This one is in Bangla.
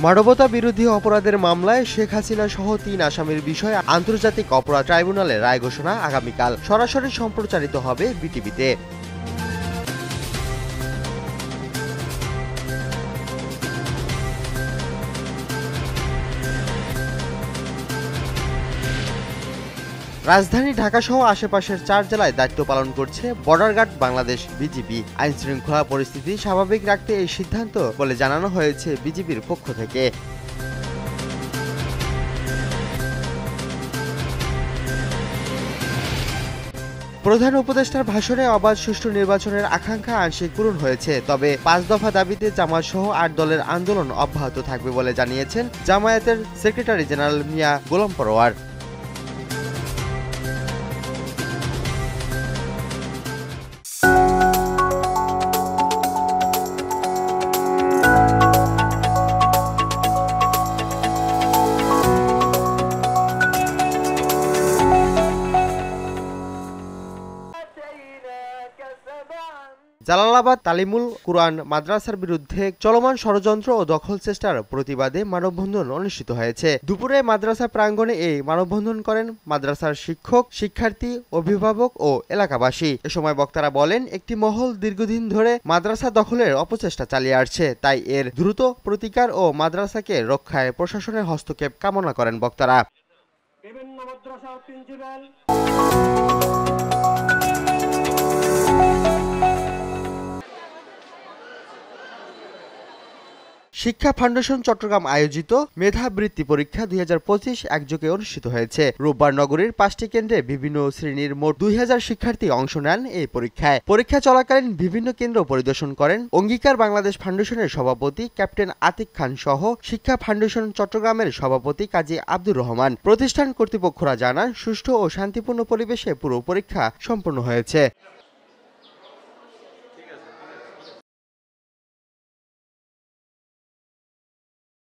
মানবতা বিরোধী অপরাধের মামলায় শেখ হাসিনা সহ ৩ আসামির বিষয়ে আন্তর্জাতিক অপরাধ ট্রাইব্যুনালের রায় ঘোষণা আগামীকাল সরাসরি সম্প্রচারিত হবে বিটিভিতে। রাজধানী ঢাকাসহ আশেপাশের ৪ জেলায় দায়িত্ব পালন করছে বর্ডার গার্ড বাংলাদেশ বিজিবি। আইনশৃঙ্খলা পরিস্থিতি স্বাভাবিক রাখতে এই সিদ্ধান্ত বলে জানানো হয়েছে বিজিবির পক্ষ থেকে। প্রধান উপদেষ্টার ভাষণে অবাধ সুষ্ঠু নির্বাচনের আকাঙ্ক্ষা আংশিক পূরণ হয়েছে, তবে ৫ দফা দাবিতে জামায়াত সহ ৮ দলের আন্দোলন অব্যাহত থাকবে বলে জানিয়েছেন জামায়াতের সেক্রেটারি জেনারেল মিয়া গোলাম পরোয়ার। জালালাবাদ তালিমুল কুরআন মাদ্রাসার বিরুদ্ধে চলমান ষড়যন্ত্র ও দখল চেষ্টার প্রতিবাদে মানববন্ধন অনুষ্ঠিত হয়েছে। দুপুরে মাদ্রাসা প্রাঙ্গণে এই মানববন্ধন করেন মাদ্রাসার শিক্ষক, শিক্ষার্থী, অভিভাবক ও এলাকাবাসী। এ সময় বক্তারা বলেন, একটি মহল দীর্ঘদিন ধরে মাদ্রাসা দখলের অপচেষ্টা চালিয়ে আসছে, তাই এর দ্রুত প্রতিকার ও মাদ্রাসাকে রক্ষায় প্রশাসনের হস্তক্ষেপ কামনা করেন বক্তারা। বিভিন্ন মাদ্রাসার প্রিন্সিপাল শিক্ষা ফাউন্ডেশন চট্টগ্রাম আয়োজিত মেধাবৃত্তি পরীক্ষা ২০২৫ একযোগে অনুষ্ঠিত হয়েছে। রোববার নগরীর ৫টি কেন্দ্রে বিভিন্ন শ্রেণীর মোট ২০০০ শিক্ষার্থী অংশ নেন এই পরীক্ষায়। পরীক্ষা চলাকালীন বিভিন্ন কেন্দ্র পরিদর্শন করেন অঙ্গীকার বাংলাদেশ ফাউন্ডেশনের সভাপতি ক্যাপ্টেন আতিক খান সহ শিক্ষা ফাউন্ডেশন চট্টগ্রামের সভাপতি কাজী আব্দুর রহমান। প্রতিষ্ঠান কর্তৃপক্ষরা জানান, সুষ্ঠু ও শান্তিপূর্ণ পরিবেশে পুরো পরীক্ষা সম্পন্ন হয়েছে।